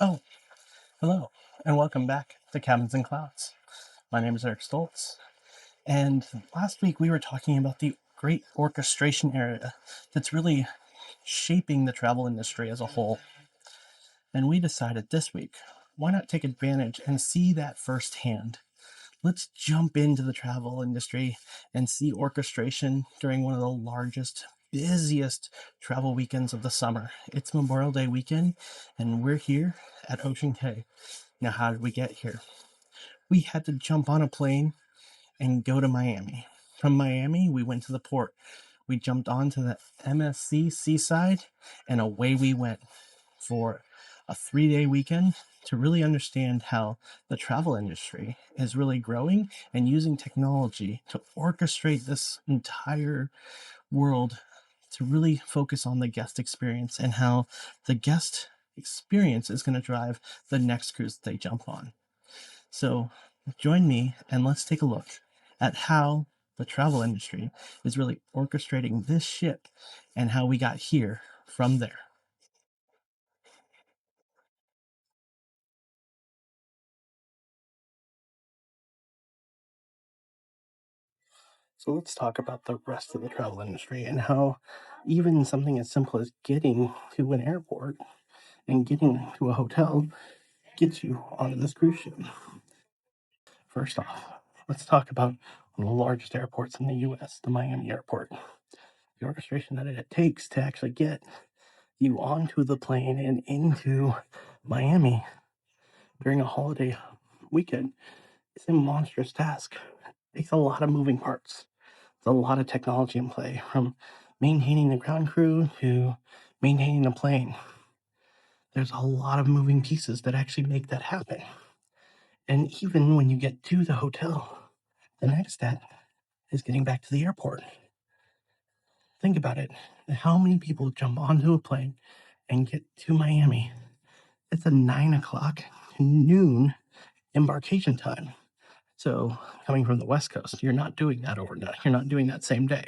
Oh, hello, and welcome back to Cabins and Clouds. My name is Eric Stoltz, and last week we were talking about the great orchestration area that's really shaping the travel industry as a whole. And we decided this week, why not take advantage and see that firsthand? Let's jump into the travel industry and see orchestration during one of the largest, busiest travel weekends of the summer. It's Memorial Day weekend, and we're here at Ocean Cay. Now, how did we get here? We had to jump on a plane and go to Miami. From Miami, we went to the port. We jumped onto the MSC Seaside, and away we went for a 3-day weekend to really understand how the travel industry is really growing and using technology to orchestrate this entire world to really focus on the guest experience and how the guest experience is going to drive the next cruise that they jump on. So join me and let's take a look at how the travel industry is really orchestrating this ship and how we got here from there. So let's talk about the rest of the travel industry and how even something as simple as getting to an airport and getting to a hotel gets you onto this cruise ship. First off, let's talk about one of the largest airports in the US, the Miami airport. The orchestration that it takes to actually get you onto the plane and into Miami during a holiday weekend is a monstrous task. It takes a lot of moving parts. There's a lot of technology in play, from maintaining the ground crew to maintaining the plane. There's a lot of moving pieces that actually make that happen. And even when you get to the hotel, the next step is getting back to the airport. Think about it. How many people jump onto a plane and get to Miami? It's a 9 o'clock to noon embarkation time. So, coming from the West Coast, you're not doing that overnight. You're not doing that same day.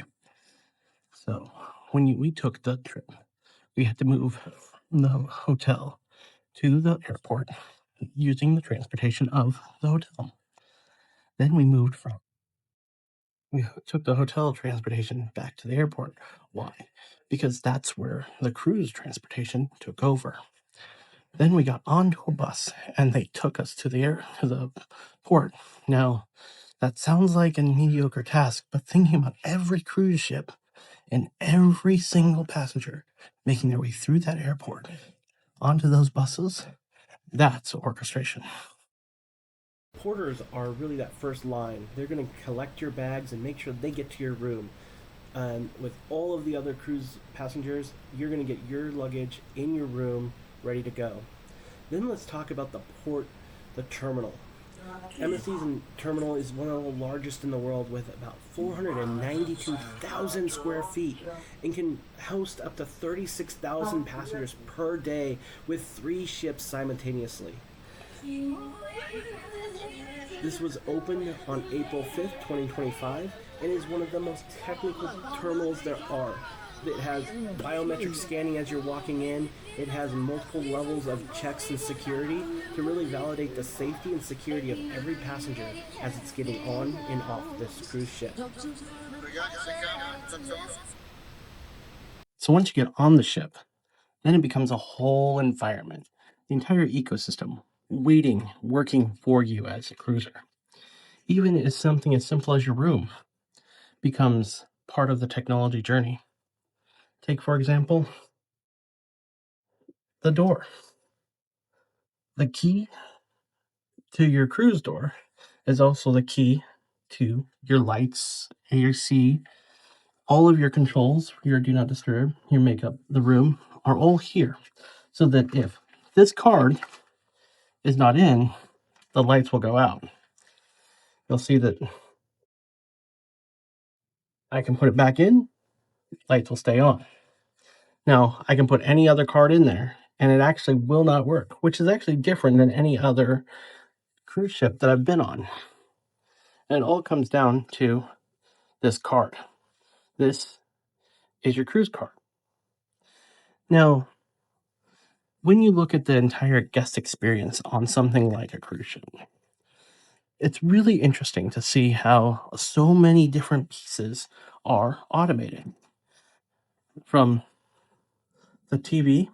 So, when we took the trip, we had to move from the hotel to the airport using the transportation of the hotel. Then we took the hotel transportation back to the airport. Why? Because that's where the cruise transportation took over. Then we got onto a bus and they took us to the port. Now, that sounds like a mediocre task, but thinking about every cruise ship and every single passenger making their way through that airport onto those buses, that's orchestration. Porters are really that first line. They're going to collect your bags and make sure they get to your room. And with all of the other cruise passengers, you're going to get your luggage in your room ready to go. Then let's talk about the terminal. MSC's terminal is one of the largest in the world with about 492,000 square feet and can host up to 36,000 passengers per day with 3 ships simultaneously. This was opened on April 5th, 2025, and is one of the most technical terminals there are. It has biometric scanning as you're walking in. It has multiple levels of checks and security to really validate the safety and security of every passenger as it's getting on and off this cruise ship. So once you get on the ship, then it becomes a whole environment, the entire ecosystem, waiting, working for you as a cruiser. Even as something as simple as your room becomes part of the technology journey. Take, for example, the door. The key to your cruise door is also the key to your lights, AC, all of your controls, your do not disturb, your makeup, the room are all here. So that if this card is not in, the lights will go out. You'll see that I can put it back in, lights will stay on. Now, I can put any other card in there and it actually will not work, which is actually different than any other cruise ship that I've been on. And it all comes down to this card. This is your cruise card. Now, when you look at the entire guest experience on something like a cruise ship, it's really interesting to see how so many different pieces are automated. From the TV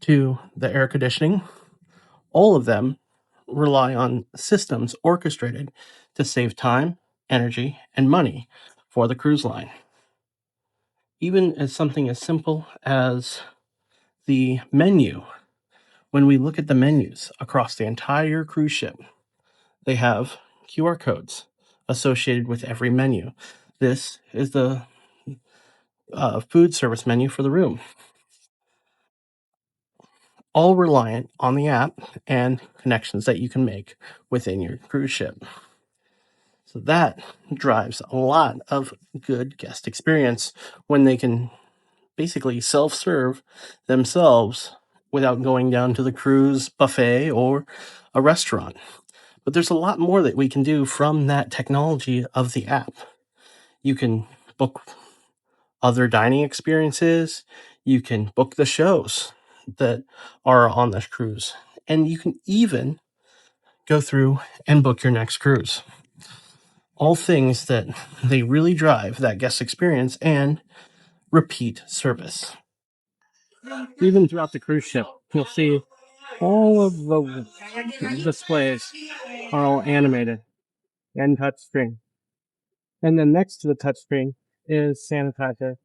to the air conditioning, all of them rely on systems orchestrated to save time, energy, and money for the cruise line. Even as something as simple as the menu, when we look at the menus across the entire cruise ship, they have QR codes associated with every menu. This is the food service menu for the room, all reliant on the app and connections that you can make within your cruise ship. So that drives a lot of good guest experience when they can basically self-serve themselves without going down to the cruise buffet or a restaurant. But there's a lot more that we can do from that technology of the app. You can book other dining experiences. You can book the shows that are on this cruise. And you can even go through and book your next cruise. All things that they really drive that guest experience and repeat service. Even throughout the cruise ship, you'll see all of the displays are all animated and touchscreen. And then next to the touchscreen is sanitizer.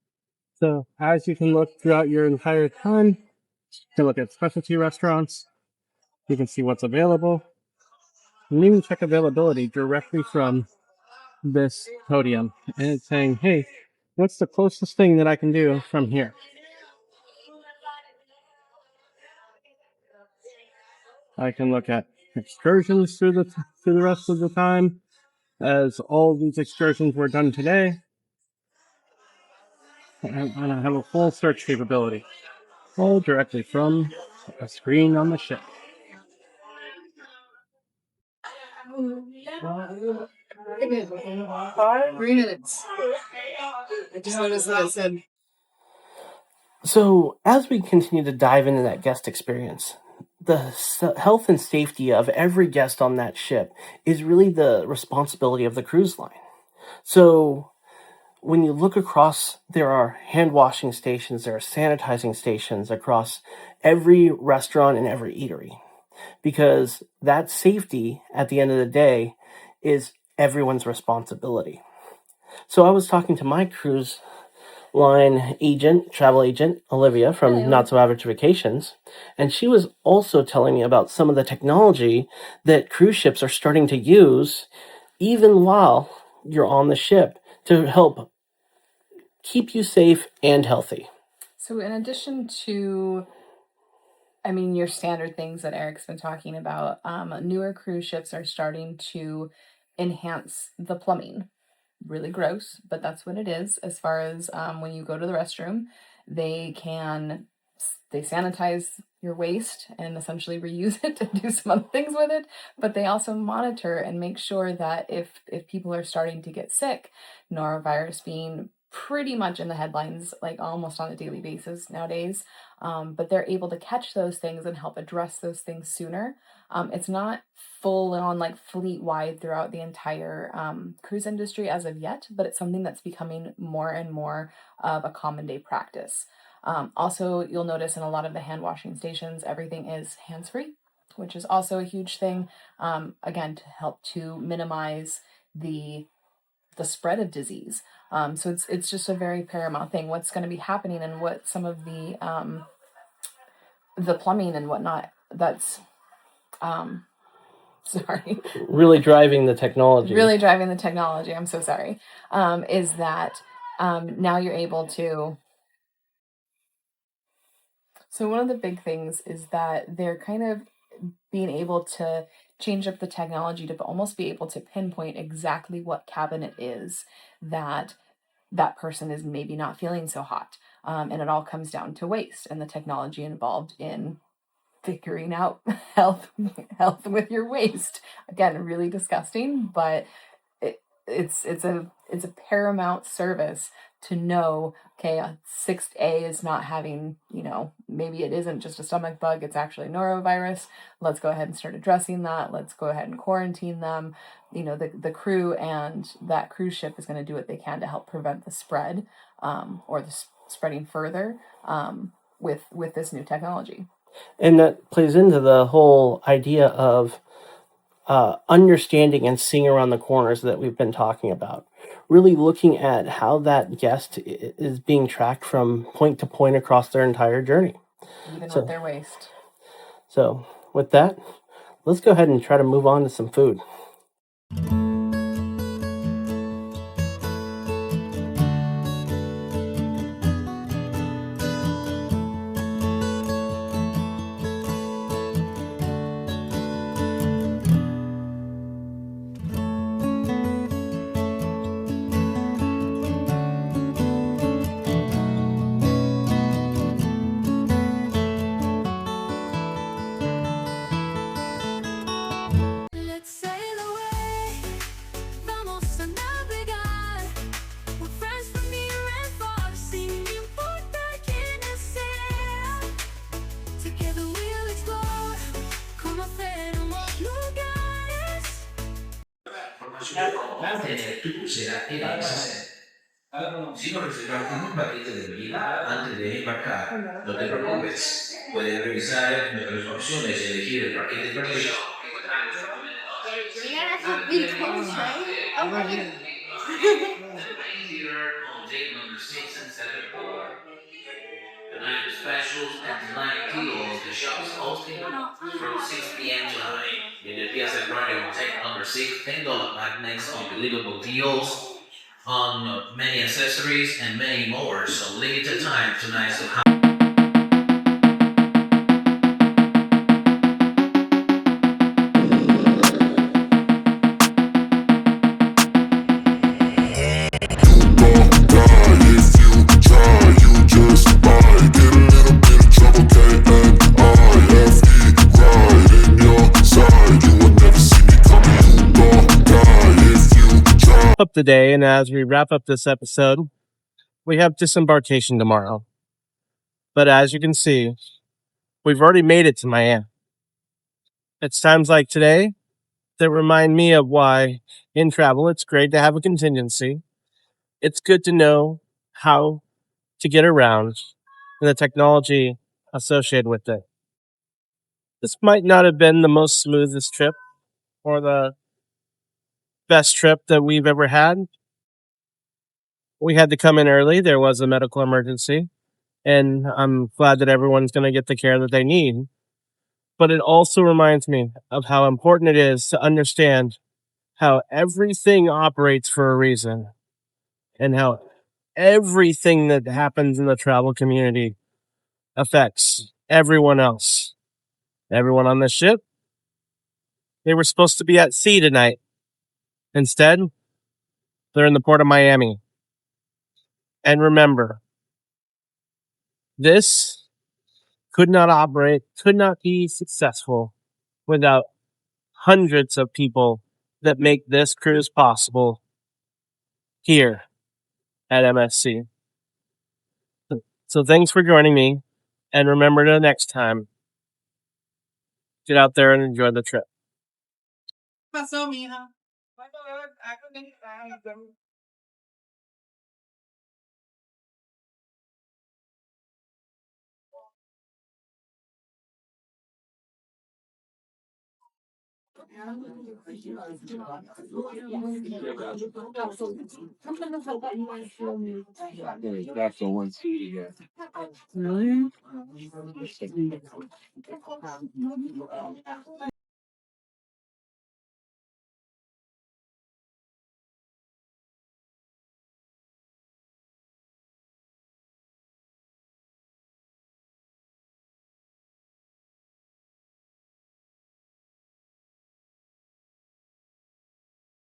So as you can look throughout your entire time, you can look at specialty restaurants, you can see what's available, and even check availability directly from this podium. And it's saying, hey, what's the closest thing that I can do from here? I can look at excursions through the rest of the time, as all these excursions were done today. And I have a full search capability, all directly from a screen on the ship. 3 minutes. I just noticed that it said. So, as we continue to dive into that guest experience, the health and safety of every guest on that ship is really the responsibility of the cruise line. So, when you look across, there are hand washing stations, there are sanitizing stations across every restaurant and every eatery, because that safety at the end of the day is everyone's responsibility. So I was talking to my cruise line agent, travel agent, Olivia from Not So Average Vacations, and she was also telling me about some of the technology that cruise ships are starting to use even while you're on the ship to help keep you safe and healthy. So in addition to, your standard things that Eric's been talking about, newer cruise ships are starting to enhance the plumbing. Really gross, but that's what it is. As far as when you go to the restroom, they sanitize your waste and essentially reuse it to do some other things with it, but they also monitor and make sure that if people are starting to get sick, norovirus being pretty much in the headlines like almost on a daily basis nowadays, but they're able to catch those things and help address those things sooner. It's not full on like fleet wide throughout the entire cruise industry as of yet, but it's something that's becoming more and more of a common day practice. Also, you'll notice in a lot of the hand washing stations, everything is hands-free, which is also a huge thing, again, to help to minimize the spread of disease. So it's just a very paramount thing. What's going to be happening and what some of the plumbing and whatnot that's sorry. Really driving the technology. I'm so sorry. Is that now you're able to. So one of the big things is that they're kind of being able to change up the technology to almost be able to pinpoint exactly what cabin it is that person is maybe not feeling so hot. And it all comes down to waste and the technology involved in figuring out health with your waste. Again, really disgusting, but it's a paramount service to know, okay, 6A is not having, maybe it isn't just a stomach bug, it's actually norovirus. Let's go ahead and start addressing that. Let's go ahead and quarantine them. The crew and that cruise ship is going to do what they can to help prevent the spread or the spreading further with this new technology. And that plays into the whole idea of understanding and seeing around the corners that we've been talking about. Really looking at how that guest is being tracked from point to point across their entire journey. Even with their waste. So with that, let's go ahead and try to move on to some food. Si no reservaste ningún paquete de bebida antes de embarcar, no te preocupes. Puedes revisar nuestras opciones y elegir el paquete perfecto. You're gonna have big toes, right? Oh, right. Tonight the specials at Design Deals, the shop is hosting from 6 p.m. tonight. In the Piazza Grande Hotel number 6, $10 magnets, unbelievable deals on many accessories and many more. So limited time tonight. So up the day, and as we wrap up this episode, we have disembarkation tomorrow. But as you can see, we've already made it to Miami. It's times like today that remind me of why in travel it's great to have a contingency. It's good to know how to get around and the technology associated with it. This might not have been the most smoothest trip or the best trip that we've ever had. We had to come in early. There was a medical emergency, and I'm glad that everyone's going to get the care that they need. But it also reminds me of how important it is to understand how everything operates for a reason and how everything that happens in the travel community affects everyone else. Everyone on the ship, they were supposed to be at sea tonight. Instead, they're in the port of Miami. And remember, this could not operate, could not be successful without hundreds of people that make this cruise possible here at MSC. So thanks for joining me, and remember to next time, get out there and enjoy the trip. Pasó, mija. That's the one. Really?